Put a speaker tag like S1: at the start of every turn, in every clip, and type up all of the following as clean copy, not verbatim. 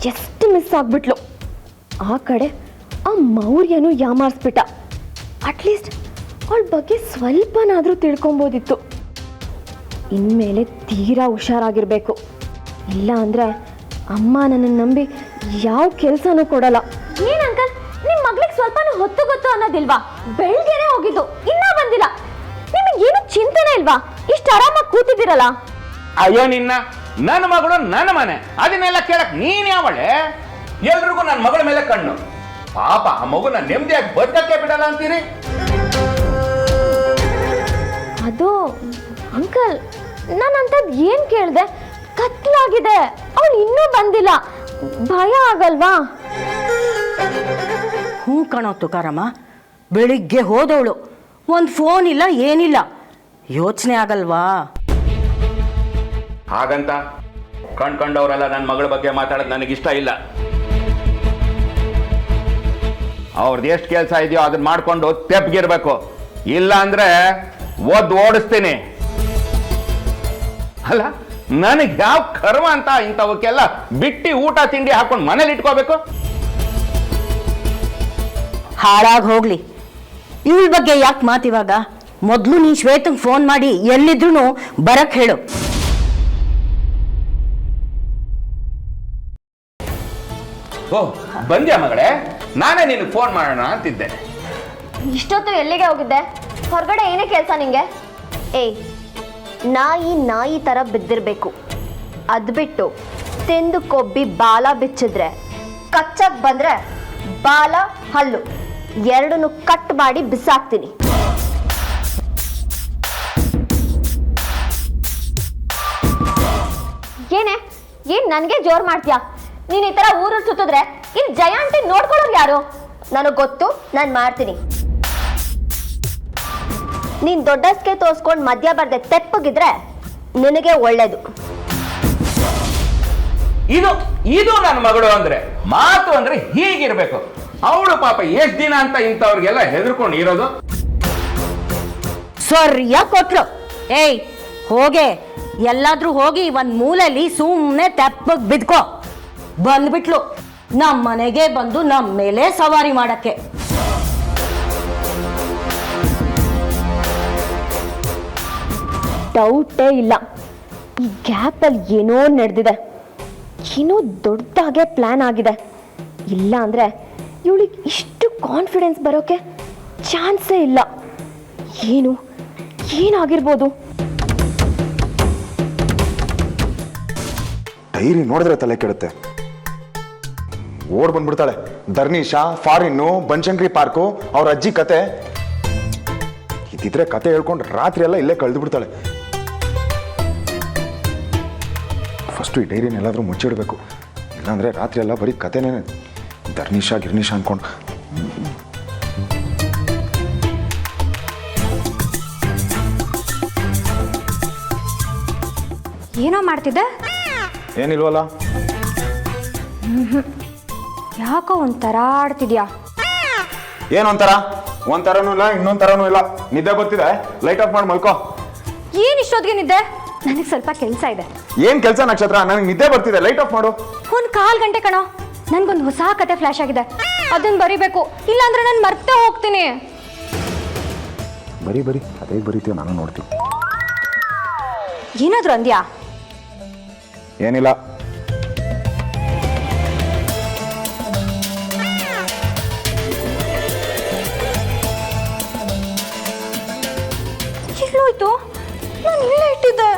S1: Just miss ಆಗ್ಬಿಟ್ಲು. ಆ ಕಡೆ ಆ ಮೌರ್ಯನು ಯಾಮಾರಿಸ್ಬಿಟ್ಟ. ಅಟ್ಲೀಸ್ಟ್ ಅವಳ ಬಗ್ಗೆ ಸ್ವಲ್ಪನಾದರೂ ತಿಳ್ಕೊಬೋದಿತ್ತು. ಇನ್ಮೇಲೆ ತೀರಾ ಹುಷಾರಾಗಿರ್ಬೇಕು. ಇಲ್ಲ ಅಂದರೆ ಅಮ್ಮ ನನ್ನನ್ನು ನಂಬಿ ಯಾವ ಕೆಲಸನೂ ಕೊಡಲ್ಲ. ಏನು ಅಂಕಲ್, ನಿಮ್ಮ ಮಗಳಿಗೆ ಸ್ವಲ್ಪನೂ ಹೊತ್ತು ಗೊತ್ತು ಅನ್ನೋದಿಲ್ವಾ? ಬೆಳಗ್ಗೆನೆ ಹೋಗಿದ್ದು, ಇನ್ನೂ ಬಂದಿಲ್ಲ. ನಿಮಗೇನು ಚಿಂತೆನೇ ಇಲ್ವಾ? ಇಷ್ಟು ಆರಾಮಾಗಿ ಕೂತಿದ್ದೀರಲ್ಲ.
S2: ಅಯ್ಯೋ ನಿನ್ನ, ನನ್ನ ಮಗಳು ನನ್ನ ಮನೆ, ಅದನ್ನೆಲ್ಲ ಕೇಳಕ್ ನೀನ್ ಯಾವಳೆ? ಎಲ್ರಿಗೂ ನನ್ನ ಮಗಳ ಮೇಲೆ ಕಣ್ಣು. ಪಾಪ ಆ ಮಗುನ ನೆಮ್ಮದಿಯಾಗಿ ಬದುಕಕ್ಕೆ ಬಿಡಲ್ಲ ಅಂತೀರಿ?
S1: ಅದು ಅಂಕಲ್, ನಾನು ಅಂಥದ್ದು ಏನು ಕೇಳಿದೆ? ಕತ್ಲಾಗಿದೆ, ಅವಳು ಇನ್ನೂ ಬಂದಿಲ್ಲ, ಭಯ ಆಗಲ್ವಾ?
S3: ಹ್ಞೂ ಕಣೋ ತುಕಾರಮ್ಮ, ಬೆಳಿಗ್ಗೆ ಹೋದವಳು, ಒಂದು ಫೋನ್ ಇಲ್ಲ ಏನಿಲ್ಲ, ಯೋಚನೆ ಆಗಲ್ವಾ?
S2: ಹಾಗಂತ ಕಂಡ್ಕೊಂಡವರೆಲ್ಲ ನನ್ನ ಮಗಳ ಬಗ್ಗೆ ಮಾತಾಡೋದು ನನಗಿಷ್ಟ ಇಲ್ಲ. ಅವ್ರದ್ದು ಎಷ್ಟು ಕೆಲಸ ಇದೆಯೋ ಅದನ್ನ ಮಾಡ್ಕೊಂಡು ತೆಪ್ಪಗಿರ್ಬೇಕು. ಇಲ್ಲ ಅಂದ್ರೆ ಓಡಿಸ್ತೀನಿ. ಅಲ್ಲ, ನನಗೆ ಯಾವ ಕರ್ಮ ಅಂತ ಇಂಥವಕ್ಕೆಲ್ಲ ಬಿಟ್ಟಿ ಊಟ ತಿಂಡಿ ಹಾಕೊಂಡು ಮನೇಲಿ ಇಟ್ಕೋಬೇಕು?
S3: ಹಾಳಾಗಿ ಹೋಗ್ಲಿ, ಇವಳ ಬಗ್ಗೆ ಯಾಕೆ ಮಾತಿವಾಗ? ಮೊದಲು ನೀ ಶ್ವೇತಂಗೆ ಫೋನ್ ಮಾಡಿ ಎಲ್ಲಿದ್ರು ಬರಕ್ ಹೇಳು.
S2: ಓ, ಬಂದ್ಯಾ ಮಗಳೇ? ನಾನೇ ನಿನಗೆ ಫೋನ್ ಮಾಡೋಣ ಅಂತಿದ್ದೆ.
S1: ಇಷ್ಟೊತ್ತು ಎಲ್ಲಿಗೆ ಹೋಗಿದ್ದೆ? ಹೊರಗಡೆ ಏನೇ ಕೆಲಸ ನಿಂಗೆ? ಏಯ್, ನಾಯಿ ಥರ ಬಿದ್ದಿರಬೇಕು. ಅದು ಬಿಟ್ಟು ತಿಂದು ಕೊಬ್ಬಿ ಬಾಲ ಬಿಚ್ಚಿದ್ರೆ, ಕಚ್ಚಕ್ ಬಂದ್ರೆ ಬಾಲ ಹಲ್ಲು ಎರಡನ್ನು ಕಟ್ ಮಾಡಿ ಬಿಸಾಕ್ತೀನಿ. ಏನ್ ನನಗೆ ಜೋರ್ ಮಾಡ್ತೀಯಾ? ನೀನ್ ಈ ತರ ಊರು ಸುತ್ತಿದ್ರೆ ಇಲ್ಲಿ ಜಯಾಂಟಿ ನೋಡ್ಕೊಳ್ಳೋರು ಯಾರು? ನನಗ್ ಗೊತ್ತು, ನಾನು ಮಾಡ್ತೀನಿ. ನೀನ್ ದೊಡ್ಡಸ್ಕೆ ತೋರ್ಸ್ಕೊಂಡು ಮಧ್ಯ ಬರ್ದೆ ತೆಪ್ಪಗಿದ್ರೆ ನಿನಗೆ ಒಳ್ಳೇದು.
S2: ಇದು ನನ್ನ ಮಗಳು ಅಂದ್ರೆ, ಮಾತು ಅಂದ್ರೆ ಹೀಗಿರ್ಬೇಕು. ಅವಳು ಪಾಪ ಎಷ್ಟ್ ದಿನ ಅಂತ ಇಂಥವ್ರಿಗೆಲ್ಲ ಹೆದರ್ಕೊಂಡು ಇರೋದು.
S3: ಸರಿಯಾಗಿ ಕೊಟ್ಲು. ಏಯ್ ಹೋಗೆ, ಎಲ್ಲಾದ್ರೂ ಹೋಗಿ ಒಂದ್ ಮೂಲೆಯಲ್ಲಿ ಸುಮ್ಮನೆ ತೆಪ್ಪಗ್ ಬಿದ್ಕೋ. ಬಂದ್ಬಿಟ್ಲು ನಮ್ಮ ಮನೆಗೆ ಬಂದು ನಮ್ಮ ಮೇಲೆ ಸವಾರಿ ಮಾಡಕ್ಕೆ.
S1: ಡೌಟೇ ಇಲ್ಲ, ಈ ಗ್ಯಾಪಲ್ಲಿ ಏನೋ ನಡೆದಿದೆ, ಏನೋ ದೊಡ್ಡದಾಗೆ ಪ್ಲಾನ್ ಆಗಿದೆ. ಇಲ್ಲ ಅಂದ್ರೆ ಇವಳಿಗೆ ಇಷ್ಟು ಕಾನ್ಫಿಡೆನ್ಸ್ ಬರೋಕೆ ಚಾನ್ಸೇ ಇಲ್ಲ. ಏನಾಗಿರ್ಬೋದು?
S4: ಡೈರಿ ನೋಡಿದ್ರೆ ತಲೆ ಕೆಡುತ್ತೆ. ಓಡ್ ಬಂದ್ಬಿಡ್ತಾಳೆ. ಧರ್ನೀಶಾ, ಫಾರಿನ್ನು, ಬನಶಂಕರಿ ಪಾರ್ಕು, ಅವ್ರ ಅಜ್ಜಿ ಕತೆ. ಇದಿದ್ರೆ ಕತೆ ಹೇಳ್ಕೊಂಡು ರಾತ್ರಿ ಎಲ್ಲ ಇಲ್ಲೇ ಕಳೆದು ಬಿಡ್ತಾಳೆ. ಫಸ್ಟು ಈ ಡೈರಿನ ಎಲ್ಲಾದ್ರೂ ಮುಚ್ಚಿಡ್ಬೇಕು. ಇಲ್ಲಾಂದ್ರೆ ರಾತ್ರಿ ಎಲ್ಲ ಬರೀ ಕತೆನೇ. ಧರ್ನೀಶಾ ಗಿರ್ನೀಶಾ ಅನ್ಕೊಂಡು
S5: ಏನೋ ಮಾಡ್ತಿದ್ದೆ?
S4: ಏನಿಲ್ವಲ್ಲ.
S5: ಯಾಕೋ ಒಂಥರ ಆಡ್ತಿದ್ಯಾ?
S4: ಏನೊಂಥರ? ಒಂಥರನೂ ಇಲ್ಲ, ಇನ್ನೊಂದ್ ಥರನೂ ಇಲ್ಲ. ನಿದ್ದೆ ಬರ್ತಿದೆ, ಲೈಟ್ ಆಫ್ ಮಾಡಿ ಮಲ್ಕೋ.
S5: ಏನ್ ಇಷ್ಟೊತ್ತಿಗೆ ನಿದ್ದೆ? ನನಗೆ ಸ್ವಲ್ಪ ಕೆಲಸ ಇದೆ.
S4: ಏನ್ ಕೆಲಸ ನಕ್ಷತ್ರ? ನನಗೆ ನಿದ್ದೆ ಬರ್ತಿದೆ, ಲೈಟ್ ಆಫ್ ಮಾಡು.
S5: ಒಂದ್ 1/4 ಗಂಟೆ ಕಣೋ, ನನ್ಗೊಂದು ಹೊಸ ಕತೆ ಫ್ಲಾಶ್ ಆಗಿದೆ, ಅದನ್ನ ಬರಿಬೇಕು. ಇಲ್ಲಾಂದ್ರೆ ನಾನು ಮರ್ತೇ ಹೋಗ್ತೀನಿ.
S4: ಬರೀ ಅದೇ ಬರೀತೀವಿ, ನಾನು ನೋಡ್ತೀನಿ.
S5: ಏನಾದ್ರು ಅಂದ್ಯಾ?
S4: ಏನಿಲ್ಲ.
S5: ಎಲ್ಲೋಯ್ತು? ನಾನು ಇಲ್ಲೇ ಇಟ್ಟಿದ್ದೆ.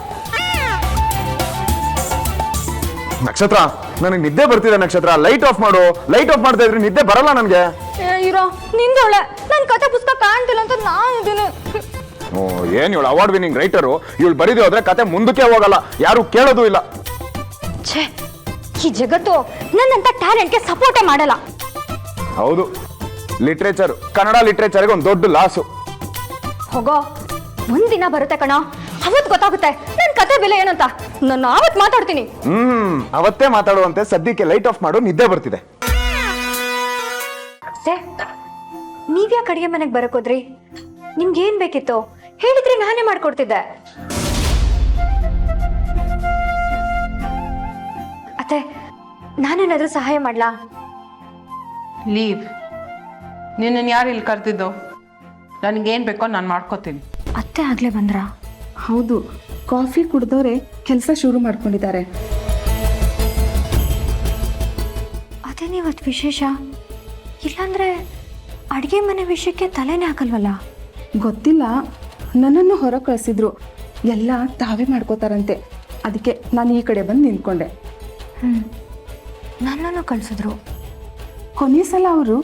S4: ನಕ್ಷತ್ರ, ನನಗೆ ನಿದ್ದೆ ಬರ್ತಿದೆ ನಕ್ಷತ್ರ, ಲೈಟ್ ಆಫ್ ಮಾಡು. ಲೈಟ್ ಆಫ್ ಮಾಡ್ತಾ ಇದ್ರೆ ನಿದ್ದೆ ಬರಲ್ಲ ನನಗೆ.
S5: ಇರೋ ನಿಂದೊಳ್ಳೆ, ನನ್ನ ಕತೆ ಪುಸ್ತಕ ಕಾಣ್ತಿಲ್ಲ ಅಂತ ನಾನು ಇದೀನಿ.
S4: ಓ, ಏನ್ ಇವಳು ಅವಾರ್ಡ್ ವಿನ್ನಿಂಗ್ ರೈಟರು. ಇವಳು ಬರೀದೇ ಹೋದ್ರೆ ಕತೆ ಮುಂದಕ್ಕೆ ಹೋಗಲ್ಲ, ಯಾರು ಕೇಳೋದು ಇಲ್ಲ.
S5: ಛೇ, ಈ ಜಗತ್ತು ನನ್ನಂತ ಟ್ಯಾಲೆಂಟ್ಗೆ ಸಪೋರ್ಟೇ ಮಾಡಲ್ಲ.
S4: ಹೌದು, ಲಿಟ್ರೇಚರ್, ಕನ್ನಡ ಲಿಟ್ರೇಚರ್ಗೆ ಒಂದು ದೊಡ್ಡ ಲಾಸು.
S5: ಹೋಗೋ, ಒಂದಿನ ಬರುತ್ತೆ ಕಣೋ, ಅವತ್ತು ಗೊತ್ತಾಗುತ್ತೆ ನನ್ನ ಕತೆ ಬೆಲೆ ಏನಂತ. ನಾನು ಅವತ್ತು ಮಾತಾಡ್ತೀನಿ.
S4: ಅವತ್ತೇ ಮಾತಾಡುವಂತೆ. ಸದ್ಯಕ್ಕೆ ಲೈಟ್ ಆಫ್ ಮಾಡು, ನಿದ್ದೆ ಬರ್ತಿದೆ.
S5: ನೀವ್ಯಾಕೆ ಅಡಿಗೆ ಮನೆಗೆ ಬರಕೋದ್ರಿ? ನಿಮ್ಗೆ ಏನ್ ಬೇಕಿತ್ತು ಹೇಳಿದ್ರೆ ನಾನೇ ಮಾಡ್ಕೊಡ್ತಿದ್ದೆ. ಅತ್ತೆ, ನಾನೇನಾದ್ರೂ ಸಹಾಯ ಮಾಡ್ಲಾ?
S6: ಲೀವ್. ನಿನ್ನನ್ನು ಯಾರು ಇಲ್ಲಿ ಕರೆದಿದ್ದು? ನನಗೇನು ಬೇಕೋ ನಾನು ಮಾಡ್ಕೋತೀನಿ.
S5: ಅತ್ತೆ ಆಗ್ಲೇ ಬಂದ್ರಾ?
S7: ಹೌದು, ಕಾಫಿ ಕುಡ್ದವ್ರೆ ಕೆಲಸ ಶುರು ಮಾಡ್ಕೊಂಡಿದ್ದಾರೆ.
S5: ಅದೇನಿವತ್ತು ವಿಶೇಷ? ಇಲ್ಲಾಂದ್ರೆ ಅಡುಗೆ ಮನೆ ವಿಷಯಕ್ಕೆ ತಲೆನೇ ಹಾಕಲ್ವಲ್ಲ?
S7: ಗೊತ್ತಿಲ್ಲ, ನನ್ನನ್ನು ಹೊರ ಕಳಿಸಿದ್ರು. ಎಲ್ಲ ತಾವೇ ಮಾಡ್ಕೋತಾರಂತೆ. ಅದಕ್ಕೆ ನಾನು ಈ ಕಡೆ ಬಂದು ನಿಂತ್ಕೊಂಡೆ.
S5: ನನ್ನನ್ನು ಕಳಿಸಿದ್ರು.
S7: ಕೊನೆ ಸಲ ಅವರು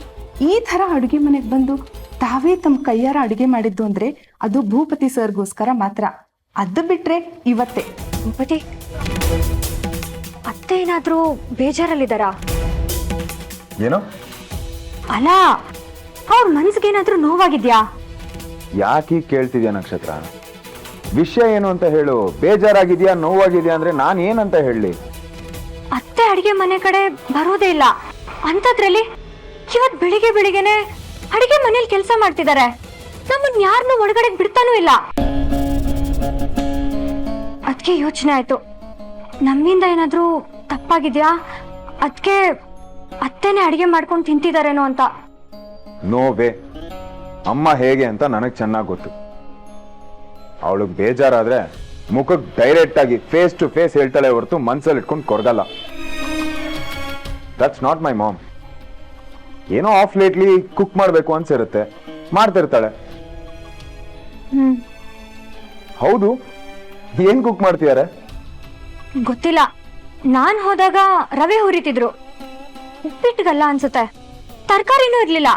S7: ಈ ಥರ ಅಡುಗೆ ಮನೆಗೆ ಬಂದು ತಾವೇ ತಮ್ಮ ಕೈಯಾರ ಅಡುಗೆ ಮಾಡಿದ್ದು ಅಂದರೆ ಅದು ಭೂಪತಿ ಸರ್ಗೋಸ್ಕರ ಮಾತ್ರ. ಅದು ಬಿಟ್ಟರೆ ಇವತ್ತೇ.
S5: ಭೂಪತಿ, ಅತ್ತೆ ಏನಾದರೂ ಬೇಜಾರಲ್ಲಿದ್ದಾರಾ?
S4: ಏನೋ
S5: ಅಲ್ಲ, ಅವ್ರ ಮನ್ಸಿಗೇನಾದ್ರೂ ನೋವಾಗಿದ್ಯಾ?
S4: ಯಾಕೆ ಕೇಳ್ತಿದ್ಯಾ ನಕ್ಷತ್ರ? ವಿಷಯ ಏನು ಅಂತ ಹೇಳು. ಬೇಜಾರಾಗಿದ್ಯಾ, ನೋವಾಗಿದ್ಯಾ ಅಂದ್ರೆ ನಾನು ಏನಂತ ಹೇಳಲಿ?
S5: ಅತ್ತೆ ಅಡಿಗೆ ಮನೆ ಕಡೆ ಬರೋದೇ ಇಲ್ಲ ಅಂಥದ್ರಲ್ಲಿ ಇವತ್ತು ಬೆಳಿಗ್ಗೆನೆ ಅಡಿಗೆ ಮನೇಲಿ ಕೆಲಸ ಮಾಡ್ತಿದ್ದಾರೆ. ನಮ್ಮನ್ನ ಯಾರನ್ನೂ ಒಳಗಡೆ ಬಿಡ್ತಾನೂ ಇಲ್ಲ. ಅದಕ್ಕೆ ಯೋಚನೆ ಆಯ್ತು, ನಮ್ಮಿಂದ ಏನಾದ್ರೂ ತಪ್ಪಾಗಿದ್ಯಾ? ಅದಕ್ಕೆ ಅತ್ತೆನೇ ಅಡಿಗೆ ಮಾಡ್ಕೊಂಡು ತಿಂತಿದಾರೇನೋ ಅಂತ.
S4: ನೋವೇ, ಅಮ್ಮ ಹೇಗೆ ಅಂತ ನನಗೆ ಚೆನ್ನಾಗಿ ಗೊತ್ತು. ಅವಳಿಗೆ ಬೇಜಾರಾದ್ರೆ ಮುಖಕ್ಕೆ ಡೈರೆಕ್ಟ್ ಆಗಿ ಫೇಸ್ ಟು ಫೇಸ್ ಹೇಳ್ತಾಳೆ ಹೊರತು ಮನ್ಸಲ್ಲಿ ಇಟ್ಕೊಂಡು ಕೊರಗಲ್ಲ. That's not my mom. ಏನೋ ಆಫ್ ಲೇಟ್ಲಿ ಕುಕ್ ಮಾಡಬೇಕು ಅನ್ಸಿರುತ್ತೆ, ಮಾಡ್ತಿರ್ತಾಳೆ. ಹೌದು, ಏನ್ ಕುಕ್ ಮಾಡ್ತಿದ್ದಾರೆ?
S5: ಗೊತ್ತಿಲ್ಲ, ನಾನ್ ಹೋದಾಗ ರವೆ ಹುರಿತಿದ್ರು. ಉಪ್ಪಿಟ್ಟಿಗಲ್ಲ ಅನ್ಸುತ್ತೆ, ತರಕಾರಿನೂ ಇರ್ಲಿಲ್ಲ.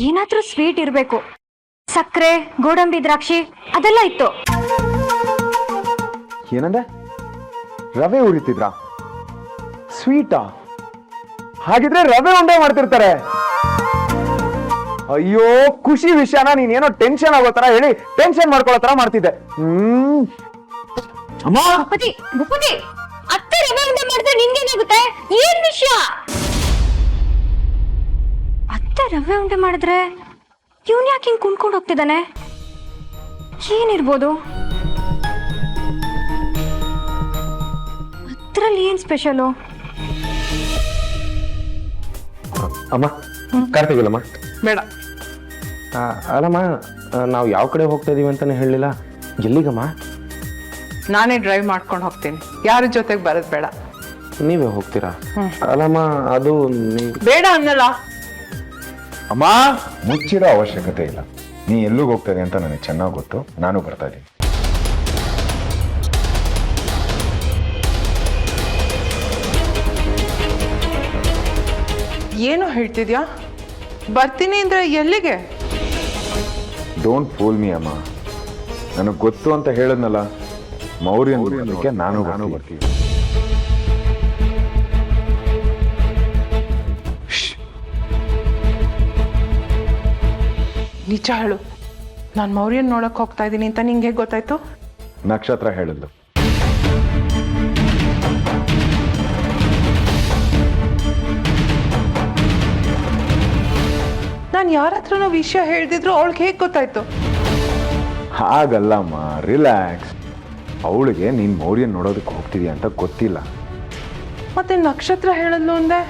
S5: ಏನಾದ್ರೂ ಸ್ವೀಟ್ ಇರ್ಬೇಕು. ಸಕ್ಕರೆ, ಗೋಡಂಬಿ, ದ್ರಾಕ್ಷಿ ಅದೆಲ್ಲ ಇತ್ತು.
S4: ಏನಂದ್ರೆ ರವೆ ಉರಿತಿದ್ರಾ? ಸ್ವೀಟಾ? ಹಾಗಿದ್ರೆ ರವೆ ಉಂಡೆ ಮಾಡ್ತಿರ್ತಾರೆ. ಅಯ್ಯೋ, ಖುಷಿ ವಿಷಯನ ನೀನೇನೋ ಟೆನ್ಷನ್ ಆಗೋ ತರ ಹೇಳಿ ಟೆನ್ಷನ್ ಮಾಡ್ಕೊಳ್ಳೋ ತರ ಮಾಡ್ತಿದ್ದೆ. ಅಮ್ಮ,
S5: ಭೂಪತಿ, ಅತ್ತೆ ರವೆ ಉಂಡೆ ಮಾಡಿದ್ರೆ ನಿನ್ಗೇನಾಗುತ್ತೆ? ಏನ್ ವಿಷಯ? ಅತ್ತೆ ರವೆ ಉಂಡೆ ಮಾಡಿದ್ರೆ ಇವನ್ ಯಾಕೆ ಹಿಂಗ್ ಕುಣ್ಕೊಂಡು ಹೋಗ್ತಿದ್ದಾನೆ? ಏನಿರ್ಬೋದು? ಅದ್ರಲ್ಲಿ ಏನ್ ಸ್ಪೆಷಲು?
S8: ಅಮ್ಮ, ಕಾರ್ತಿಗಿಲ್ಲಮ್ಮ.
S6: ಬೇಡ.
S8: ಅಲ್ಲಮ್ಮ, ನಾವು ಯಾವ ಕಡೆ ಹೋಗ್ತಾ ಇದೀವಿ ಅಂತಾನೆ ಹೇಳಲಿಲ್ಲ. ಎಲ್ಲಿಗಮ್ಮ?
S6: ನಾನೇ ಡ್ರೈವ್ ಮಾಡ್ಕೊಂಡು ಹೋಗ್ತೀನಿ, ಯಾರ ಜೊತೆಗೆ ಬರೋದು ಬೇಡ.
S8: ನೀವೇ ಹೋಗ್ತೀರಾ? ಅಲ್ಲಮ್ಮ, ಅದು
S6: ಬೇಡ ಅನ್ನಲ್ಲ.
S4: ಅಮ್ಮ, ಮುಚ್ಚಿರೋ ಅವಶ್ಯಕತೆ ಇಲ್ಲ. ನೀ ಎಲ್ಲಿಗೆ ಹೋಗ್ತದೆ ಅಂತ ನನಗೆ ಚೆನ್ನಾಗಿ ಗೊತ್ತು. ನಾನು ಬರ್ತಾ ಇದ್ದೀನಿ.
S6: ಏನು ಹೇಳ್ತಿದ್ಯಾ? ಬರ್ತೀನಿ ಅಂದ್ರೆ ಎಲ್ಲಿಗೆ?
S4: ಡೋಂಟ್ ಫೂಲ್ ಮೀ ಅಮ್ಮ. ನನಗೆ ಗೊತ್ತು ಅಂತ ಹೇಳಿದ್ನಲ್ಲ, ಮೌರ್ಯನ್ ಹುಡುಗಕ್ಕೆ ನಾನು ಬರ್ತೀವಿ.
S6: ನಿಜ ಹೇಳು, ನಾನು ಮೌರ್ಯನ್ ನೋಡಕ್ ಹೋಗ್ತಾ ಇದ್ದೀನಿ ಅಂತ ನಿಂಗೆ ಹೇಗೆ ಗೊತ್ತಾಯ್ತು?
S4: ನಕ್ಷತ್ರ ಹೇಳಿದ್ಲು.
S6: ನಾನು ಯಾರ ಹತ್ರನೋ ವಿಷಯ ಹೇಳ್ದಿದ್ರು ಅವಳಿಗೆ ಹೇಗೆ ಗೊತ್ತಾಯ್ತು?
S4: ಹಾಗಲ್ಲಮ್ಮ, ರಿಲ್ಯಾಕ್ಸ್. ಅವಳಿಗೆ ನೀನು ಮೌರ್ಯನ್ ನೋಡೋದಕ್ಕೆ ಹೋಗ್ತಿದ್ಯಾ ಅಂತ ಗೊತ್ತಿಲ್ಲ.
S6: ಮತ್ತೆ ನಕ್ಷತ್ರ ಹೇಳಿದ್ಲು ಅಂದೆ?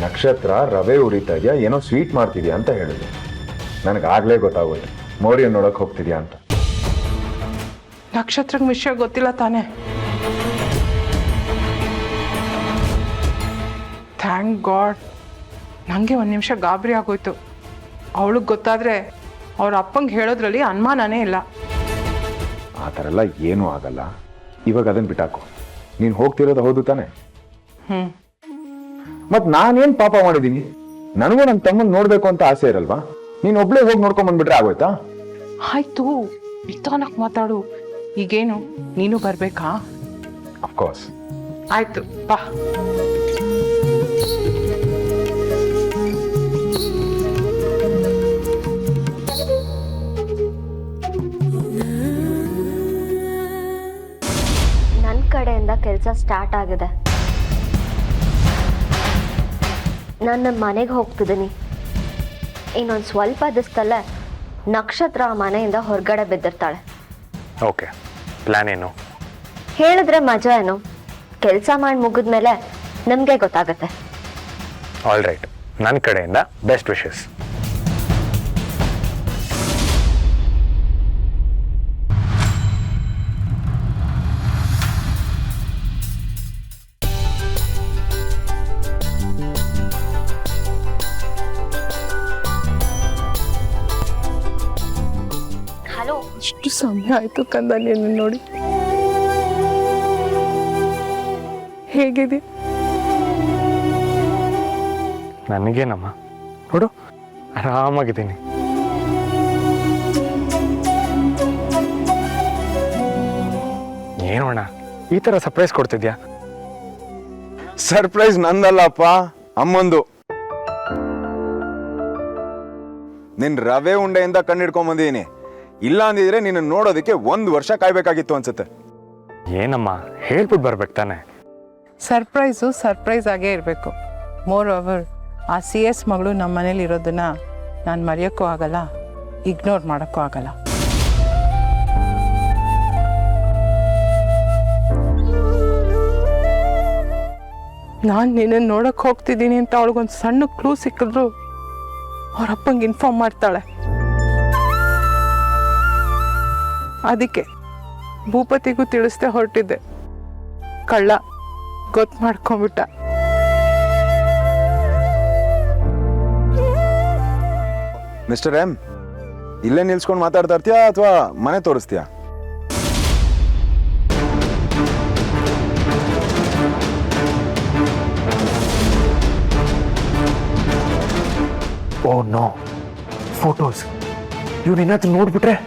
S4: ನಕ್ಷತ್ರ ರವೆ ಉರಿತಾ ಇದೆಯಾ, ಏನೋ ಸ್ವೀಟ್ ಮಾಡ್ತಿದ್ಯಾ ಅಂತ ಹೇಳಿದ್ಲು. ನನಗಾಗಲೇ ಗೊತ್ತಾಗೋಯ್ತು ಮೌರ್ಯನ್ ನೋಡೋಕೆ ಹೋಗ್ತಿದ್ಯಾ ಅಂತ.
S6: ನಕ್ಷತ್ರಕ್ಕೆ ವಿಷಯ ಗೊತ್ತಿಲ್ಲ ತಾನೆ? Thank god. ನನಗೆ ಒಂದು ನಿಮಿಷ ಗಾಬರಿ ಆಗೋಯ್ತು. ಅವಳಿಗೆ ಗೊತ್ತಾದರೆ ಅವ್ರ ಅಪ್ಪಂಗೆ ಹೇಳೋದ್ರಲ್ಲಿ ಅನುಮಾನನೇ ಇಲ್ಲ.
S4: ಆ ಥರ ಎಲ್ಲ ಏನೂ ಆಗಲ್ಲ. ಇವಾಗ ಅದನ್ನು ಬಿಟ್ಟಾಕು. ನೀನು ಹೋಗ್ತಿರೋದು ಹೌದು ತಾನೆ? ಮತ್ತು ನಾನೇನು ಪಾಪ ಮಾಡಿದ್ದೀನಿ? ನನಗೂ ನನ್ನ ತಮ್ಮನ ನೋಡಬೇಕು ಅಂತ ಆಸೆ ಇರಲ್ವಾ? ನೀನು ಒಬ್ಳೇ ಹೋಗಿ ನೋಡ್ಕೊಂಡ್ ಬಂದ್ಬಿಟ್ರೆ ಆಗೋಯ್ತಾ?
S6: ಆಯ್ತು, ನಿಧಾನಕ್ಕೆ ಮಾತಾಡು. ಈಗೇನು ನೀನು ಬರ್ಬೇಕಾ?
S4: ಅಫ್ಕೋರ್ಸ್.
S6: ಆಯ್ತು, ಬಾ.
S1: ನನ್ನ ಕಡೆಯಿಂದ ಕೆಲಸ ಸ್ಟಾರ್ಟ್ ಆಗಿದೆ. ನನ್ನ ಮನೆಗೆ ಹೋಗ್ತಿದ್ದೀನಿ. ಇನ್ನೊಂದು ಸ್ವಲ್ಪ ದಿವಸದಲ್ಲೇ ನಕ್ಷತ್ರ ಆ ಮನೆಯಿಂದ ಹೊರಗಡೆ ಬಿದ್ದಿರ್ತಾಳೆ.
S9: ಓಕೆ, ಪ್ಲ್ಯಾನ್ ಏನು?
S1: ಹೇಳಿದ್ರೆ ಮಜಾ ಏನು, ಕೆಲಸ ಮಾಡಿ ಮುಗಿದ್ಮೇಲೆ ನಮಗೆ ಗೊತ್ತಾಗತ್ತೆ.
S9: ಆಲ್ ರೈಟ್, ನನ್ನ ಕಡೆಯಿಂದ ಬೆಸ್ಟ್ ವಿಶಸ್.
S1: ಹಲೋ,
S6: ಇಷ್ಟು ಸಮಯ ಆಯ್ತು ಕಂದ ನೀನು ನೋಡಿ. ಹೇಗಿದೆ?
S9: ನನಗೇನಮ್ಮ, ನೋಡು ಆರಾಮಾಗಿದ್ದೀನಿ. ಏನೋಣ ಈ ಥರ ಸರ್ಪ್ರೈಸ್ ಕೊಡ್ತಿದ್ಯಾ?
S4: ಸರ್ಪ್ರೈಸ್ ನಂದಲ್ಲಪ್ಪ, ಅಮ್ಮಂದು. ನಿನ್ ರವೆ ಉಂಡೆಯಿಂದ ಕಣ್ಣಿಡ್ಕೊಂಡ್ ಬಂದಿದ್ದೀನಿ. ಇಲ್ಲ ಅಂದಿದ್ರೆ ನಿನ್ನ ನೋಡೋದಕ್ಕೆ 1 ವರ್ಷ ಕಾಯ್ಬೇಕಾಗಿತ್ತು ಅನ್ಸುತ್ತೆ.
S9: ಏನಮ್ಮ ಹೇಳ್ಬಿಟ್ಟು ಬರ್ಬೇಕು ತಾನೆ.
S6: ಸರ್ಪ್ರೈಸು ಸರ್ಪ್ರೈಸ್ ಆಗೇ ಇರಬೇಕು. ಮೋರ್ ಓವರ್ ಆ CS ಮಗಳು ನಮ್ಮ ಮನೇಲಿ ಇರೋದನ್ನ ನಾನು ಮರೆಯೋಕ್ಕೂ ಆಗಲ್ಲ, ಇಗ್ನೋರ್ ಮಾಡೋಕ್ಕೂ ಆಗಲ್ಲ. ನಾನು ನಿನ್ನನ್ನು ನೋಡಕ್ಕೆ ಹೋಗ್ತಿದ್ದೀನಿ ಅಂತ ಅವಳಿಗೊಂದು ಸಣ್ಣ ಕ್ಲೂ ಸಿಕ್ಕಿದ್ರು ಅವ್ರ ಅಪ್ಪಂಗೆ ಇನ್ಫಾರ್ಮ್ ಮಾಡ್ತಾಳೆ. ಅದಕ್ಕೆ ಭೂಪತಿಗೂ ತಿಳಿಸ್ದೆ ಹೊರಟಿದ್ದೆ. ಕಳ್ಳ ಗೊತ್ತು ಮಾಡ್ಕೊಂಬಿಟ್ಟ.
S4: ಮಿಸ್ಟರ್ ಎಂ, ಇಲ್ಲೇ ನಿಲ್ಸ್ಕೊಂಡು ಮಾತಾಡ್ತಾ ಇರ್ತೀಯಾ ಅಥವಾ ಮನೆ ತೋರಿಸ್ತೀಯಾ?
S9: ಓ ನೋ, ಫೋಟೋಸ್ ಇವ್ರು ಏನಾದ್ರು ನೋಡ್ಬಿಟ್ರೆ